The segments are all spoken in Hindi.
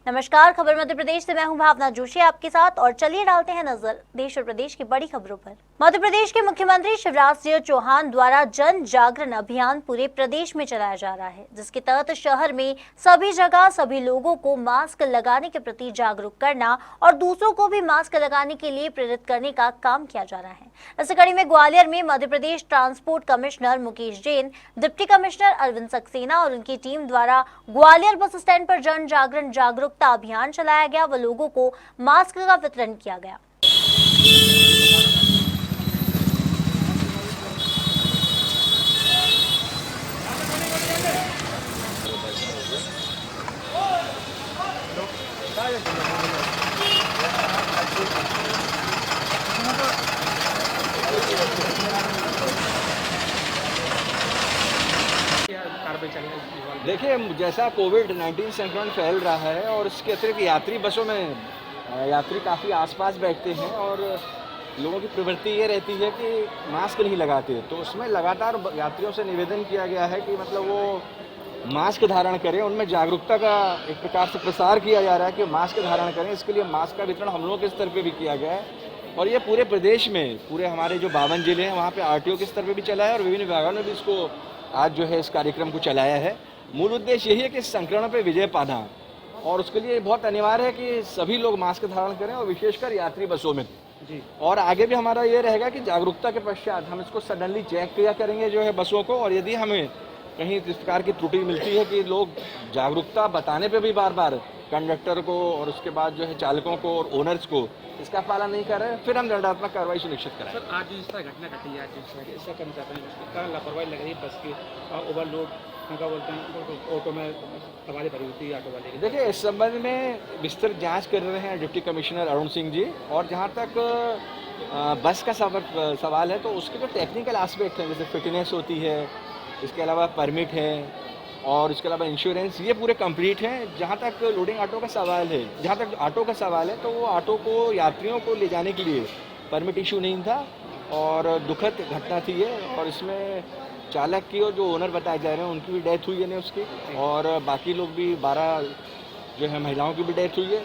नमस्कार, खबर मध्य प्रदेश से मैं हूं भावना जोशी आपके साथ और चलिए डालते हैं नजर देश और प्रदेश की बड़ी खबरों पर। मध्य प्रदेश के मुख्यमंत्री शिवराज सिंह चौहान द्वारा जन जागरण अभियान पूरे प्रदेश में चलाया जा रहा है, जिसके तहत शहर में सभी जगह सभी लोगों को मास्क लगाने के प्रति जागरूक करना और दूसरों को भी मास्क लगाने के लिए प्रेरित करने का काम किया जा रहा है। इस कड़ी में ग्वालियर में Madhya Pradesh transport commissioner Mukesh Jain, deputy commissioner Arvind Saxena और उनकी टीम द्वारा ग्वालियर बस स्टैंड पर जन जागरण जागरूकता अभियान चलाया गया व लोगों को मास्क का वितरण किया गया। देखिए, जैसा कोविड-19 संक्रमण फैल रहा है और इसके अतिरिक्त यात्री बसों में यात्री काफ़ी आसपास बैठते हैं और लोगों की प्रवृत्ति ये रहती है कि मास्क नहीं लगाते, तो उसमें लगातार यात्रियों से निवेदन किया गया है कि मतलब वो मास्क धारण करें। उनमें जागरूकता का एक प्रकार से प्रसार किया जा रहा है कि मास्क धारण करें। इसके लिए मास्क का वितरण हम लोगों के स्तर पे भी किया गया है और ये पूरे प्रदेश में, पूरे हमारे जो 52 जिले हैं वहाँ पे आरटीओ के स्तर पे भी चला है और विभिन्न विभागों ने भी इसको आज जो है इस कार्यक्रम को चलाया है। मूल उद्देश्य यही है कि संक्रमण पे विजय पाना और उसके लिए बहुत अनिवार्य है कि सभी लोग मास्क धारण करें और विशेषकर यात्री बसों में जी। और आगे भी हमारा ये रहेगा कि जागरूकता के पश्चात हम इसको सडनली चेक किया करेंगे जो है बसों को, और यदि हमें कहीं इस प्रकार की त्रुटि मिलती है कि लोग जागरूकता बताने पे भी बार बार कंडक्टर को और उसके बाद जो है चालकों को और ओनर्स को इसका पालन नहीं कर रहे हैं, फिर हम दंडात्मक कार्रवाई सुनिश्चित करें। सर, आज जिस तरह घटना घटी है, आज इसका करना चाहते हैं, कारण लापरवाही लग रही है बस की, ओवरलोड क्या बोलते हैं, ऑटो में सवारी भरी होती है ऑटो वाले की। देखिए, इस संबंध में विस्तृत जांच कर रहे हैं डिप्टी कमिश्नर अरुण सिंह जी, और जहां तक बस का सवाल है तो उसके जो टेक्निकल एस्पेक्ट हैं, जैसे फिटनेस होती है, इसके अलावा परमिट है और इसके अलावा इंश्योरेंस, ये पूरे कंप्लीट हैं। जहाँ तक लोडिंग ऑटो का सवाल है, जहाँ तक ऑटो का सवाल है तो वो ऑटो को यात्रियों को ले जाने के लिए परमिट इशू नहीं था और दुखद घटना थी ये, और इसमें चालक की और जो ओनर बताए जा रहे हैं उनकी भी डेथ हुई है उसकी, और बाकी लोग भी 12 जो है महिलाओं की भी डेथ हुई है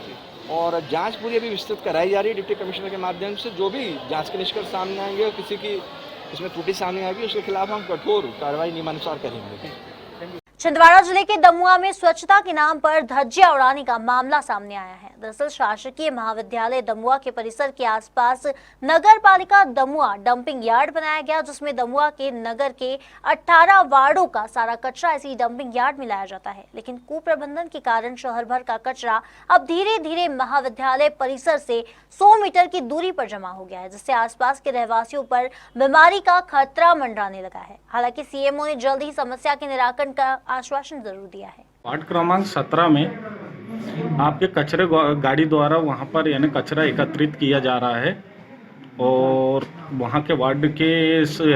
और जांच पूरी अभी विस्तृत कराई जा रही है डिप्टी कमिश्नर के माध्यम से। जो भी जांच के निष्कर्ष सामने आएंगे और किसी की इसमें त्रुटि सामने आएगी उसके खिलाफ हम कठोर कार्रवाई नियमानुसार करेंगे। छिंदवाड़ा जिले के दमुआ में स्वच्छता के नाम पर धज्जियां उड़ाने का मामला सामने आया है। दरअसल शासकीय महाविद्यालय दमुआ के परिसर के आसपास नगर पालिका दमुआ डंपिंग यार्ड बनाया गया, जिसमें दमुआ के नगर के 18 वार्डों का सारा कचरा इसी डंपिंग यार्ड में लाया जाता है। लेकिन कुप्रबंधन के कारण शहर भर का कचरा अब धीरे धीरे महाविद्यालय परिसर से 100 मीटर की दूरी पर जमा हो गया है, जिससे आसपास के रहवासियों पर बीमारी का खतरा मंडराने लगा है। हालांकि सीएमओ ने जल्द ही समस्या के निराकरण का आश्वासन जरूर दिया है। वार्ड क्रमांक 17 में आपके कचरे गाड़ी द्वारा वहां पर यानी कचरा एकत्रित किया जा रहा है और वहां के वार्ड के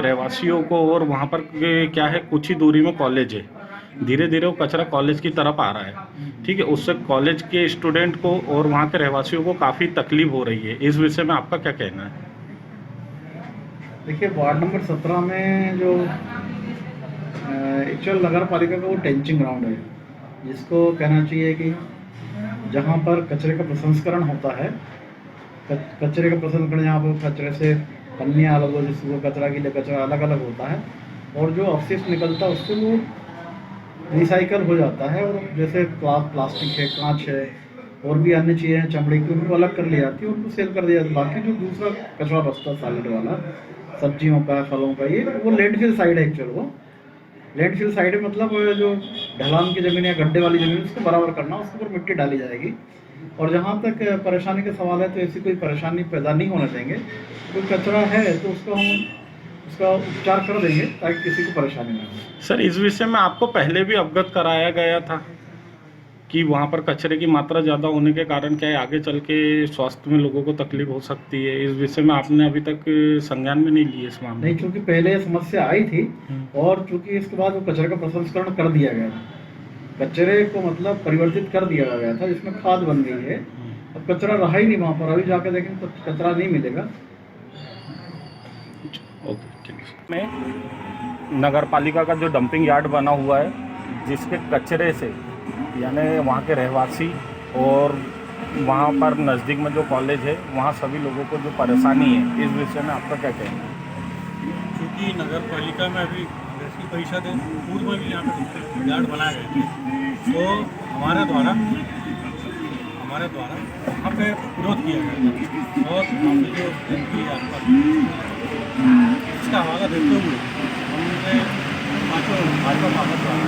रहवासियों को, और वहां पर क्या है कुछ ही दूरी में कॉलेज है, धीरे धीरे वो कचरा कॉलेज की तरफ आ रहा है। ठीक है, उससे कॉलेज के स्टूडेंट को और वहां के रहवासियों को काफ़ी तकलीफ हो रही है। इस विषय में आपका क्या कहना है? देखिए, वार्ड नंबर 17 में जो एक्चुअल नगर पालिका का वो टेंचिंग ग्राउंड है, जिसको कहना चाहिए कि जहाँ पर कचरे का प्रसंस्करण होता है, कचरे का प्रसंस्करण जहाँ पर कचरे से पन्नियाँ अलग हो, जिसको कचरा के लिए कचरा अलग अलग होता है और जो अवशिष्ट निकलता है उससे वो रिसाइकल हो जाता है, और जैसे प्लास्टिक है, कांच है और भी अन्य चीज़ें हैं चमड़े की, उनको अलग कर ली जाती है, उनको सेल कर दिया जाता है। बाकी जो दूसरा कचरा बचता है सॉलिड वाला, सब्जियों का, फलों का, ये वो लैंडफिल साइड है। एक्चुअल वो लैंडफिल साइड है, मतलब जो ढलान की ज़मीन या गड्ढे वाली ज़मीन उसको बराबर करना, उसके ऊपर मिट्टी डाली जाएगी। और जहाँ तक परेशानी का सवाल है तो ऐसी कोई परेशानी पैदा नहीं होने देंगे। कोई कचरा है तो उसको हम उसका उपचार कर देंगे ताकि किसी को परेशानी ना हो। सर, इस विषय में आपको पहले भी अवगत कराया गया था कि वहाँ पर कचरे की मात्रा ज़्यादा होने के कारण क्या है आगे चल के स्वास्थ्य में लोगों को तकलीफ हो सकती है। इस विषय में आपने अभी तक संज्ञान में नहीं लिया इस मामले? नहीं, क्योंकि पहले ये समस्या आई थी और चूंकि इसके बाद वो कचरे का प्रसंस्करण कर दिया गया था, कचरे को मतलब परिवर्तित कर दिया गया था, जिसमें खाद बन गई है। अब कचरा रहा ही नहीं वहाँ पर, अभी जाके देखें तो कचरा नहीं मिलेगा। ओके, ठीक है। में नगर पालिका का जो डंपिंग यार्ड बना हुआ है, जिसके कचरे से यानी वहाँ के रहवासी और वहाँ पर नज़दीक में जो कॉलेज है वहाँ सभी लोगों को जो परेशानी है, इस विषय में आपका क्या कहना है? क्योंकि नगर पालिका में अभी वैसी परिषद है, पूर्व में भी यहाँ पे विद्यालय बनाए गए थे, तो हमारे द्वारा वहाँ पे विरोध किया गया था और वहाँ पे जो इनकी आसपास इसका हवाला देते हुए हमने पाँचों भाजपा पार्षद द्वारा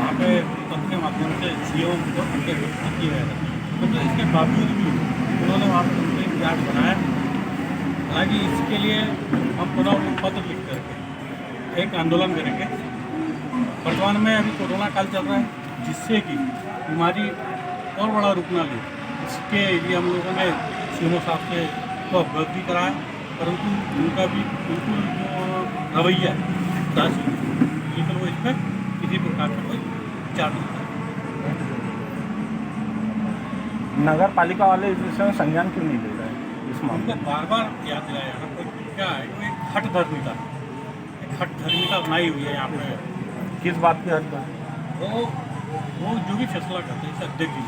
वहाँ पे तंत्र के माध्यम से सीएम को उनके व्यक्त किया गया था, तो इसके बावजूद भी उन्होंने वहाँ पर विद्यालय बनाया। हालांकि इसके लिए हम पुनः पत्र लिख करके एक आंदोलन करेंगे। वर्तमान में अभी कोरोना काल चल रहा है, जिससे कि बीमारी और बड़ा रूप ना ले, इसके लिए हम लोगों ने सीएमओ साहब से तो अवगत भी कराया, परंतु उनका भी बिल्कुल रवैया उदासीन, लेकिन वो इस पर किसी प्रकार का कोई विचार नहीं था। नगर पालिका वाले इस विषय में संज्ञान क्यों नहीं ले रहे हैं इस मामले हमको बार बार याद दिलाया जाना कोई क्या है, वो एक हट धर्मिता बनाई हुई है यहाँ पे। में? किस बात की हद है? वो जो भी फैसला करते हैं, इसे अध्यक्ष जी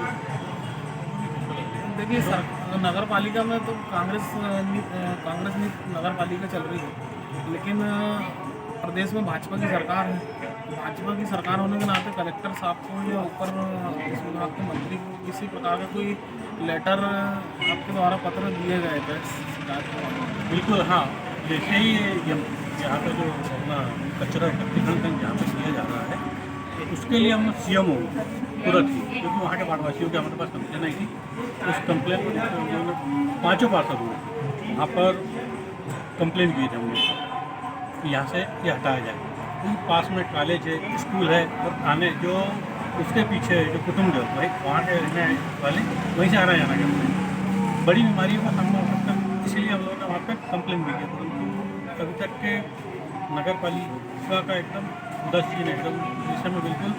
देखिए नगर पालिका में तो कांग्रेस नगर पालिका चल रही है, लेकिन प्रदेश में भाजपा की सरकार है। भाजपा की सरकार होने के नाते कलेक्टर साहब को या ऊपर इस विभाग के मंत्री को किसी प्रकार का कोई लेटर आपके द्वारा पत्र दिए गए थे शिकायत के मामले में? बिल्कुल हाँ, जैसे ही यहाँ पे जो अपना कचरा इकट्ठीकरण जहाँ पे किया जा रहा है, तो उसके लिए हम सीएम हो तुरंत ही, क्योंकि वहाँ के वासियों की हमारे पास कंप्लेन आई थी। उस कंप्लेन को उन्होंने पाँचों पार्षद हुए वहाँ पर कंप्लेन किए थे हमने यहाँ से ये हटाया जाए। उन पास में कॉलेज है, स्कूल है और थाने जो उसके पीछे जो कुटुंब है भाई वहाँ के रहने वाले वहीं से आना जाना करते हैं, बड़ी बीमारियों का सामना हो सकता है। इसीलिए हम लोगों ने वहाँ पर कंप्लेन भी किया, परंतु अभी तक के नगर पालिका का एकदम उदासीन एकदम इस समय बिल्कुल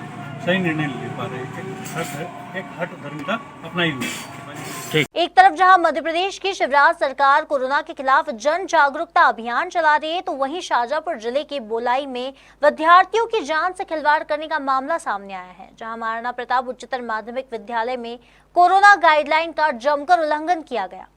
सही निर्णय ले पा रहे हैं। एक हट धर्मिता अपनाई हुई है। एक तरफ जहां मध्य प्रदेश की शिवराज सरकार कोरोना के खिलाफ जन जागरूकता अभियान चला रही है, तो वहीं शाजापुर जिले के बोलाई में विद्यार्थियों की जान से खिलवाड़ करने का मामला सामने आया है, जहां महाराणा प्रताप उच्चतर माध्यमिक विद्यालय में कोरोना गाइडलाइन का जमकर उल्लंघन किया गया।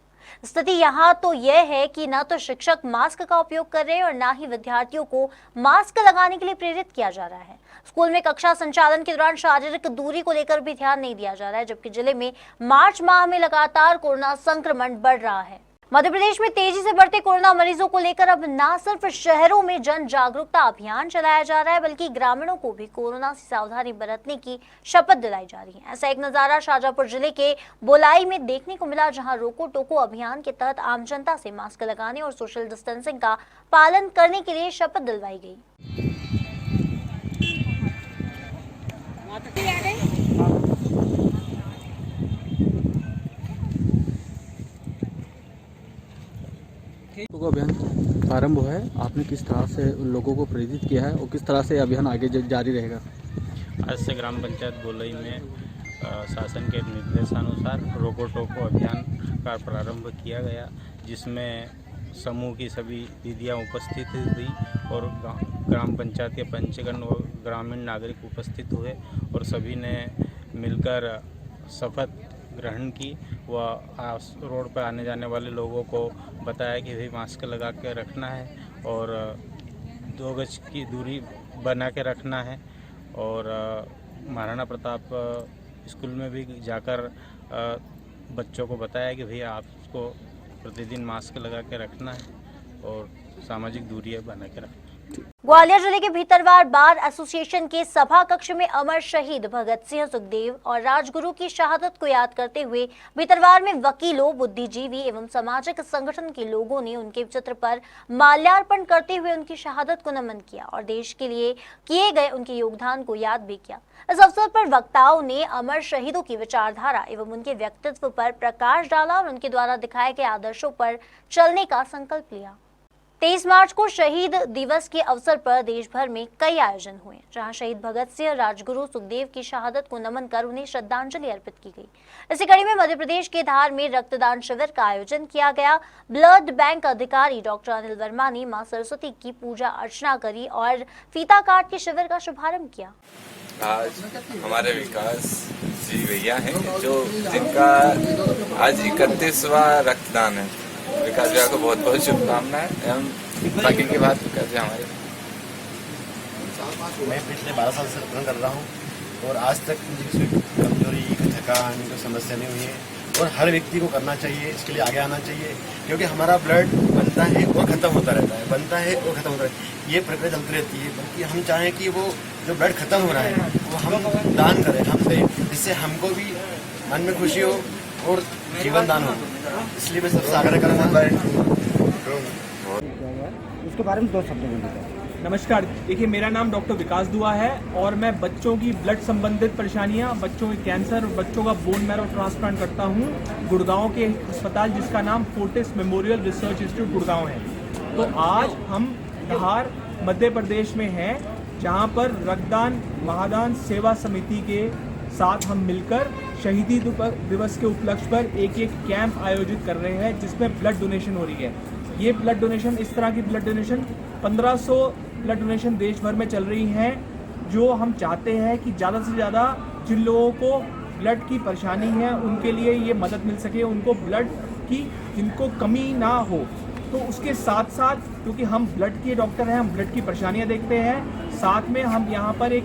स्थिति यहाँ तो यह है कि न तो शिक्षक मास्क का उपयोग कर रहे हैं और न ही विद्यार्थियों को मास्क लगाने के लिए प्रेरित किया जा रहा है। स्कूल में कक्षा संचालन के दौरान शारीरिक दूरी को लेकर भी ध्यान नहीं दिया जा रहा है, जबकि जिले में मार्च माह में लगातार कोरोना संक्रमण बढ़ रहा है। मध्य प्रदेश में तेजी से बढ़ते कोरोना मरीजों को लेकर अब न सिर्फ शहरों में जन जागरूकता अभियान चलाया जा रहा है, बल्कि ग्रामीणों को भी कोरोना से सावधानी बरतने की शपथ दिलाई जा रही है। ऐसा एक नजारा शाजापुर जिले के बोलाई में देखने को मिला, जहां रोको टोको अभियान के तहत आम जनता से मास्क लगाने और सोशल डिस्टेंसिंग का पालन करने के लिए शपथ दिलवाई गई। को अभियान प्रारंभ हुआ है, आपने किस तरह से लोगों को प्रेरित किया है और किस तरह से अभियान आगे जारी रहेगा? आज से ग्राम पंचायत बोलई में शासन के निर्देशानुसार रोको टोको अभियान का प्रारंभ किया गया, जिसमें समूह की सभी दीदियाँ उपस्थित हुई और ग्राम पंचायत के पंचगण व ग्रामीण नागरिक उपस्थित हुए और सभी ने मिलकर शपथ ग्रहण की व रोड पर आने जाने वाले लोगों को बताया कि भाई मास्क लगा के रखना है और 2 गज की दूरी बना के रखना है। और महाराणा प्रताप स्कूल में भी जाकर बच्चों को बताया कि भैया आपको प्रतिदिन मास्क लगा के रखना है और सामाजिक दूरी बना के रखना है। ग्वालियर जिले के भीतरवार बार एसोसिएशन के सभा कक्ष में अमर शहीद भगत सिंह सुखदेव और राजगुरु की शहादत को याद करते हुए भीतरवार में वकीलों, बुद्धिजीवी एवं सामाजिक संगठन के लोगों ने उनके चित्र पर माल्यार्पण करते हुए उनकी शहादत को नमन किया और देश के लिए किए गए उनके योगदान को याद भी किया। इस अवसर पर वक्ताओं ने अमर शहीदों की विचारधारा एवं उनके व्यक्तित्व पर प्रकाश डाला और उनके द्वारा दिखाए गए आदर्शों पर चलने का संकल्प लिया। 23 मार्च को शहीद दिवस के अवसर पर देश भर में कई आयोजन हुए, जहां शहीद भगत सिंह, राजगुरु सुखदेव की शहादत को नमन कर उन्हें श्रद्धांजलि अर्पित की गई। इसी कड़ी में मध्य प्रदेश के धार में रक्तदान शिविर का आयोजन किया गया। ब्लड बैंक अधिकारी डॉक्टर अनिल वर्मा ने मां सरस्वती की पूजा अर्चना करी और फीता काट के शिविर का शुभारंभ किया। आज हमारे विकास जी भैया हैं जो जिनका आज 31वां रक्तदान है। विकास भैया को बहुत बहुत शुभकामनाएं एवं बाकी की बात विकास भैया हमारे। मैं पिछले 12 साल से रक्तदान कर रहा हूँ और आज तक मुझे कमजोरी, थकान, कोई समस्या नहीं हुई है और हर व्यक्ति को करना चाहिए, इसके लिए आगे आना चाहिए क्योंकि हमारा ब्लड बनता है और ख़त्म होता रहता है, बनता है और ख़त्म होता है, ये प्रक्रिया चलती रहती है। बल्कि हम चाहें कि वो जो ब्लड ख़त्म हो रहा है वो हम दान करें, हम दें, जिससे हमको भी मन में खुशी हो और जीवन दान हो। इसलिए मैं सबसे आग्रह करूँगा। इसके बारे में 2 शब्द बोलिए। नमस्कार, देखिए मेरा नाम डॉक्टर विकास दुआ है और मैं बच्चों की ब्लड संबंधित परेशानियां, बच्चों के कैंसर और बच्चों का बोन मैरो ट्रांसप्लांट करता हूं गुड़गांव के अस्पताल जिसका नाम Fortis memorial research institute Gurgaon है। तो आज हम धार मध्य प्रदेश में हैं जहां पर रक्तदान महादान सेवा समिति के साथ हम मिलकर शहीदी दिवस के उपलक्ष्य पर एक कैंप आयोजित कर रहे हैं जिसमें ब्लड डोनेशन हो रही है। ये ब्लड डोनेशन, इस तरह की ब्लड डोनेशन 1500 ब्लड डोनेशन देश भर में चल रही हैं, जो हम चाहते हैं कि ज़्यादा से ज़्यादा जिन लोगों को ब्लड की परेशानी है उनके लिए ये मदद मिल सके, उनको ब्लड की जिनको कमी ना हो। तो उसके साथ साथ क्योंकि हम ब्लड के डॉक्टर हैं, हम ब्लड की परेशानियां देखते हैं, साथ में हम यहाँ पर एक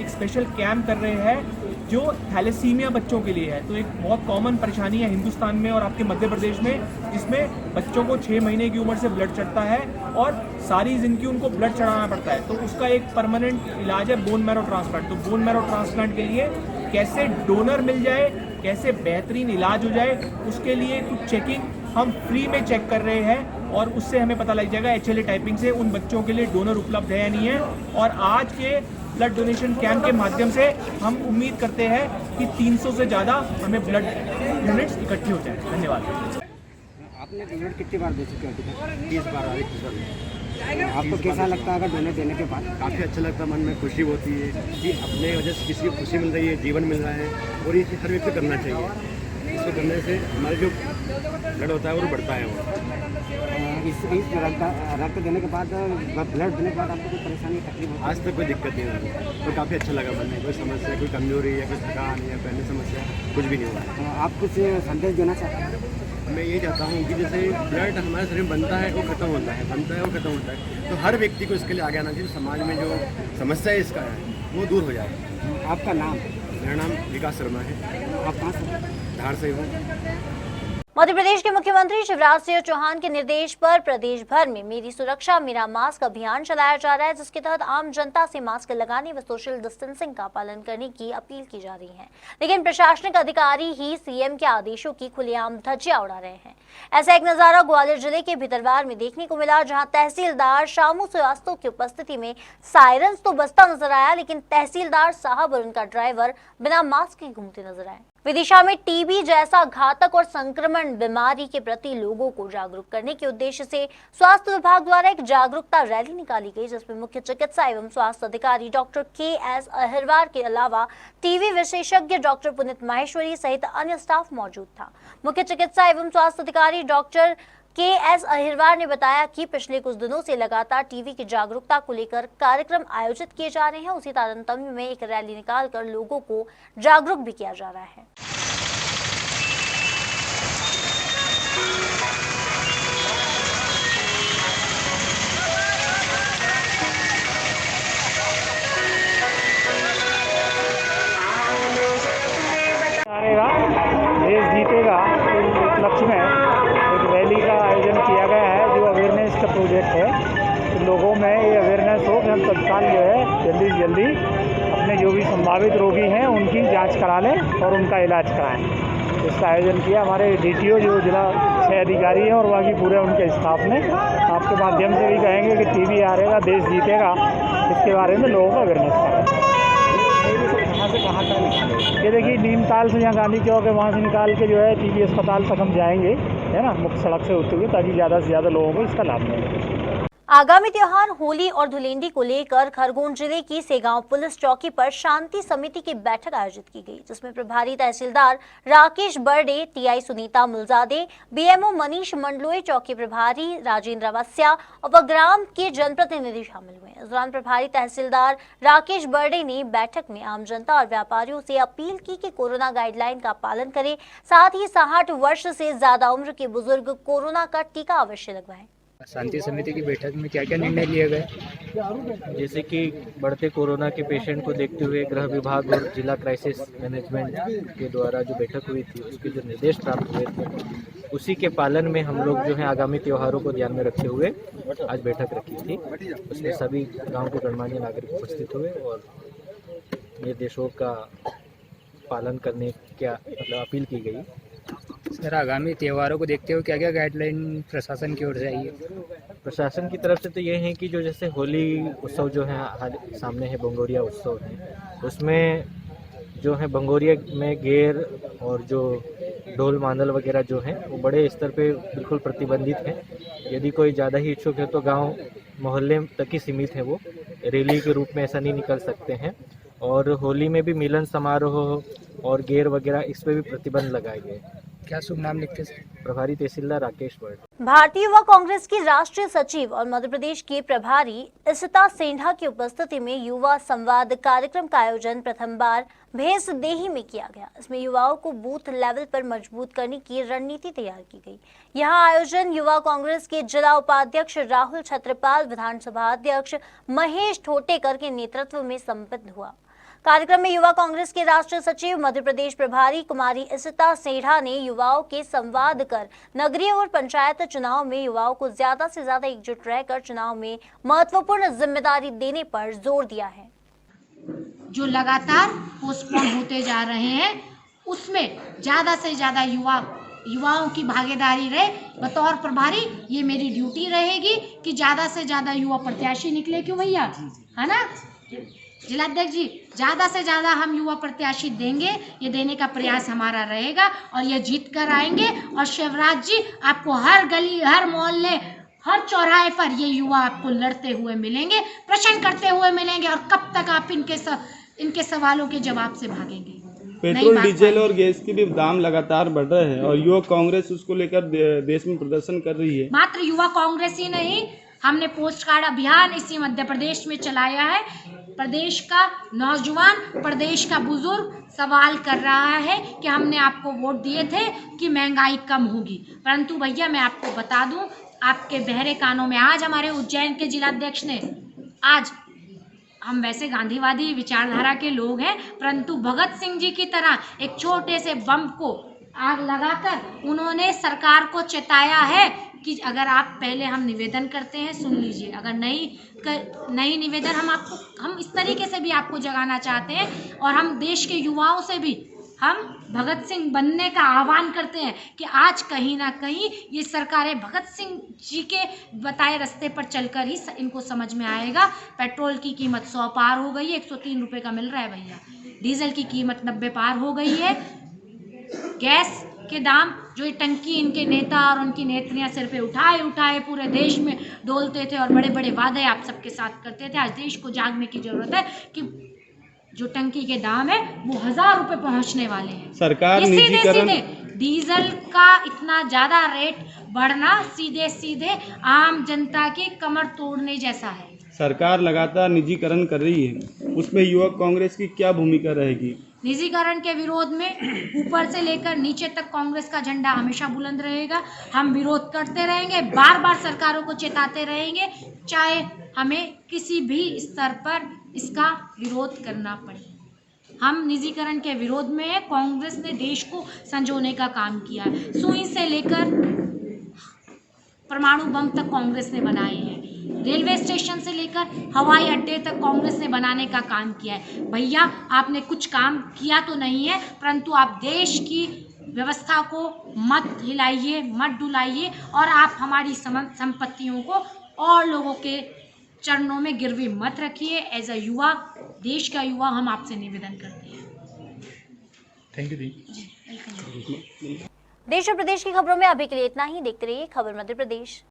स्पेशल कैंप कर रहे हैं जो थैलेसीमिया बच्चों के लिए है। तो एक बहुत कॉमन परेशानी है हिंदुस्तान में और आपके मध्य प्रदेश में, जिसमें बच्चों को 6 महीने की उम्र से ब्लड चढ़ता है और सारी जिंदगी उनको ब्लड चढ़ाना पड़ता है। तो उसका एक परमानेंट इलाज है बोन मैरो ट्रांसप्लांट। तो बोन मैरो ट्रांसप्लांट के लिए कैसे डोनर मिल जाए, कैसे बेहतरीन इलाज हो जाए, उसके लिए कुछ चेकिंग हम फ्री में चेक कर रहे हैं और उससे हमें पता लग जाएगा HLA टाइपिंग से उन बच्चों के लिए डोनर उपलब्ध है या नहीं है। और आज के ब्लड डोनेशन कैंप के माध्यम से हम उम्मीद करते हैं कि 300 से ज़्यादा हमें ब्लड यूनिट्स इकट्ठी हो जाए। धन्यवाद। आपने डोनेट कितनी बार दे चुके हो? 30 बार। आपको कैसा लगता है अगर डोनेट देने के बाद? काफ़ी अच्छा लगता है, मन में खुशी होती है कि अपने वजह से किसी को खुशी मिल रही है, जीवन मिल रहा है और ये हर व्यक्ति को करना चाहिए। इसको करने से हमारे जो ब्लड होता है वो बढ़ता है। इस रक्त देने के बाद, ब्लड देने के बाद आपको कोई परेशानी, तकलीफ होती है? आज तक कोई दिक्कत नहीं हुई, तो काफ़ी अच्छा लगा। मन में कोई समस्या, कोई कमजोरी या कोई थकान या पहले समस्या कुछ भी नहीं हुआ। आप कुछ संदेश देना चाहते हैं? मैं ये चाहता हूँ कि जैसे ब्लड हमारे शरीर में बनता है वो खत्म होता है, बनता है वो खत्म होता है, तो हर व्यक्ति को इसके लिए आगे आना चाहिए। समाज में जो समस्या है इसका है वो दूर हो जाए। आपका नाम? मेरा नाम विकास शर्मा है। आप कहाँ से? धार से हूँ। मध्य प्रदेश के मुख्यमंत्री शिवराज सिंह चौहान के निर्देश पर प्रदेश भर में मेरी सुरक्षा मेरा मास्क अभियान चलाया जा रहा है, जिसके तहत आम जनता से मास्क लगाने व सोशल डिस्टेंसिंग का पालन करने की अपील की जा रही है। लेकिन प्रशासनिक अधिकारी ही सीएम के आदेशों की खुलेआम धज्जियां उड़ा रहे हैं। ऐसा एक नजारा ग्वालियर जिले के भितरवार में देखने को मिला, जहां तहसीलदार शामू श्रीवास्तव की उपस्थिति में सायरन्स तो बजता नजर आया, लेकिन तहसीलदार साहब और उनका ड्राइवर बिना मास्क के घूमते नजर आए। विदिशा में टीबी जैसा घातक और संक्रमण बीमारी के प्रति लोगों को जागरूक करने के उद्देश्य से स्वास्थ्य विभाग द्वारा एक जागरूकता रैली निकाली गई, जिसमें मुख्य चिकित्सा एवं स्वास्थ्य अधिकारी डॉक्टर KS अहिरवार के अलावा टीबी विशेषज्ञ डॉक्टर पुनीत माहेश्वरी सहित अन्य स्टाफ मौजूद था। मुख्य चिकित्सा एवं स्वास्थ्य अधिकारी डॉक्टर KS अहिरवार ने बताया कि पिछले कुछ दिनों से लगातार टीबी की जागरूकता को लेकर कार्यक्रम आयोजित किए जा रहे हैं। उसी तारतम्य में एक रैली निकालकर लोगों को जागरूक भी किया जा रहा है। देश जीतेगा इस उपलक्ष्य में एक रैली का आयोजन किया गया है, जो अवेयरनेस का प्रोजेक्ट है। तो लोगों में ये अवेयरनेस हो कि हम तत्काल जो है जल्दी से जल्दी अपने जो भी संभावित रोगी हैं उनकी जांच करा लें और उनका इलाज कराएं। इसका आयोजन किया हमारे DTO जो जिला 6 अधिकारी हैं और बाकी पूरे उनके स्टाफ ने। आपके माध्यम से भी कहेंगे कि टीबी हारेगा देश जीतेगा, इसके बारे में लोगों को अवेयरनेस करें। कहाँ से कहाँ तक निकालेंगे? ये देखिए नीमताल से, यहाँ गांधी चौक है, वहाँ से निकाल के जो है टीबी अस्पताल तक हम जाएंगे, है ना, मुख्य सड़क से होते हुए, ताकि ज़्यादा से ज़्यादा लोगों को इसका लाभ मिले। आगामी त्योहार होली और धुलेंडी को लेकर खरगोन जिले की सेगांव पुलिस चौकी पर शांति समिति की बैठक आयोजित की गई, जिसमें प्रभारी तहसीलदार राकेश बर्डे, टीआई सुनीता मुलजादे, बीएमओ मनीष मंडलोई, चौकी प्रभारी राजेंद्र अवस्थिया और ग्राम के जनप्रतिनिधि शामिल हुए। इस दौरान प्रभारी तहसीलदार राकेश बर्डे ने बैठक में आम जनता और व्यापारियों से अपील की कि कोरोना गाइडलाइन का पालन करें, साथ ही 60 वर्ष से ज्यादा उम्र के बुजुर्ग कोरोना का टीका अवश्य लगवाएं। शांति समिति की बैठक में क्या क्या निर्णय लिए गए? जैसे कि बढ़ते कोरोना के पेशेंट को देखते हुए गृह विभाग और जिला क्राइसिस मैनेजमेंट के द्वारा जो बैठक हुई थी, उसके जो निर्देश प्राप्त हुए थे, उसी के पालन में हम लोग जो है आगामी त्योहारों को ध्यान में रखते हुए आज बैठक रखी थी। उसमें सभी गांव के गणमान्य नागरिक उपस्थित हुए और निर्देशों का पालन करने क्या मतलब अपील की गई। सर, आगामी त्योहारों को देखते हुए क्या क्या गाइडलाइन प्रशासन की ओर से आई है? प्रशासन की तरफ से तो ये है कि जो जैसे होली उत्सव जो है सामने है, बंगोरिया उत्सव है, उसमें जो है बंगोरिया में गेर और जो ढोल मांदल वगैरह जो हैं वो बड़े स्तर पे बिल्कुल प्रतिबंधित हैं। यदि कोई ज़्यादा ही इच्छुक है तो गांव मोहल्ले तक ही सीमित है, वो रैली के रूप में ऐसा नहीं निकल सकते हैं। और होली में भी मिलन समारोह और गेर वगैरह इस पे भी प्रतिबंध लगाए गए। क्या शुभ नाम लिखते हैं? प्रभारी तहसीलदार राकेश बर्डे। भारतीय युवा कांग्रेस की राष्ट्रीय सचिव और मध्य प्रदेश की प्रभारी इशिता सेंढा की उपस्थिति में युवा संवाद कार्यक्रम का आयोजन प्रथम बार भेंसदेही में किया गया। इसमें युवाओं को बूथ लेवल पर मजबूत करने की रणनीति तैयार की गई। यहां आयोजन युवा कांग्रेस के जिला उपाध्यक्ष राहुल छत्रपाल, विधानसभा अध्यक्ष महेश ठोटेकर के नेतृत्व में संपन्न हुआ। कार्यक्रम में युवा कांग्रेस के राष्ट्रीय सचिव मध्य प्रदेश प्रभारी कुमारी इशिता सेंढा ने युवाओं के संवाद कर नगरीय और पंचायत चुनाव में युवाओं को ज्यादा से ज्यादा एकजुट रहकर चुनाव में महत्वपूर्ण जिम्मेदारी देने पर जोर दिया है। जो लगातार पोस्टपोन होते जा रहे हैं उसमें ज्यादा से ज्यादा युवाओं की भागीदारी रहे। बतौर प्रभारी ये मेरी ड्यूटी रहेगी कि ज्यादा से ज्यादा युवा प्रत्याशी निकले। क्यों भैया, है ना जिलाध्यक्ष जी? ज्यादा से ज्यादा हम युवा प्रत्याशी देंगे, ये देने का प्रयास हमारा रहेगा और ये जीत कर आएंगे। और शिवराज जी, आपको हर गली, हर मोहल्ले, हर चौराहे पर ये युवा आपको लड़ते हुए मिलेंगे, प्रश्न करते हुए मिलेंगे। और कब तक आप इनके सवालों के जवाब से भागेंगे? पेट्रोल, डीजल और गैस के भी दाम लगातार बढ़ रहे हैं और युवा कांग्रेस उसको लेकर देश में प्रदर्शन कर रही है। मात्र युवा कांग्रेस ही नहीं, हमने पोस्ट कार्ड अभियान इसी मध्य प्रदेश में चलाया है। प्रदेश का नौजवान, प्रदेश का बुजुर्ग सवाल कर रहा है कि हमने आपको वोट दिए थे कि महंगाई कम होगी, परंतु भैया मैं आपको बता दूं, आपके बहरे कानों में आज हमारे उज्जैन के जिलाध्यक्ष ने, आज हम वैसे गांधीवादी विचारधारा के लोग हैं, परंतु भगत सिंह जी की तरह एक छोटे से बम को आग लगाकर उन्होंने सरकार को चेताया है कि अगर आप पहले, हम निवेदन करते हैं, सुन लीजिए, अगर नई निवेदन हम इस तरीके से भी आपको जगाना चाहते हैं और हम देश के युवाओं से भी हम भगत सिंह बनने का आह्वान करते हैं कि आज कहीं ना कहीं ये सरकारें भगत सिंह जी के बताए रास्ते पर चलकर ही इनको समझ में आएगा। पेट्रोल की कीमत 100 पार हो गई है, 103 रुपये का मिल रहा है भैया। डीजल की कीमत 90 पार हो गई है। गैस के दाम, जो ये टंकी इनके नेता और उनकी नेत्रियां सिर पे उठाए पूरे देश में डोलते थे और बड़े बड़े वादे आप सबके साथ करते थे, आज देश को जागने की जरूरत है कि जो टंकी के दाम है वो 1000 रुपये पहुंचने वाले हैं। सरकार सीधे डीजल का इतना ज्यादा रेट बढ़ना सीधे आम जनता की कमर तोड़ने जैसा है। सरकार लगातार निजीकरण कर रही है, उसमें युवा कांग्रेस की क्या भूमिका रहेगी? निजीकरण के विरोध में ऊपर से लेकर नीचे तक कांग्रेस का झंडा हमेशा बुलंद रहेगा। हम विरोध करते रहेंगे, बार बार सरकारों को चेताते रहेंगे, चाहे हमें किसी भी स्तर पर इसका विरोध करना पड़े। हम निजीकरण के विरोध में है। कांग्रेस ने देश को संजोने का काम किया है। सुई से लेकर परमाणु बम तक कांग्रेस ने बनाए हैं। रेलवे स्टेशन से लेकर हवाई अड्डे तक कांग्रेस ने बनाने का काम किया है। भैया, आपने कुछ काम किया तो नहीं है, परंतु आप देश की व्यवस्था को मत हिलाइए, मत डुलाइए और आप हमारी संपत्तियों को और लोगों के चरणों में गिरवी मत रखिए। एज अ युवा, देश का युवा, हम आपसे निवेदन करते हैं। थैंक यू देश और प्रदेश की खबरों में अभी के लिए इतना ही। देखते रहिए खबर मध्य प्रदेश।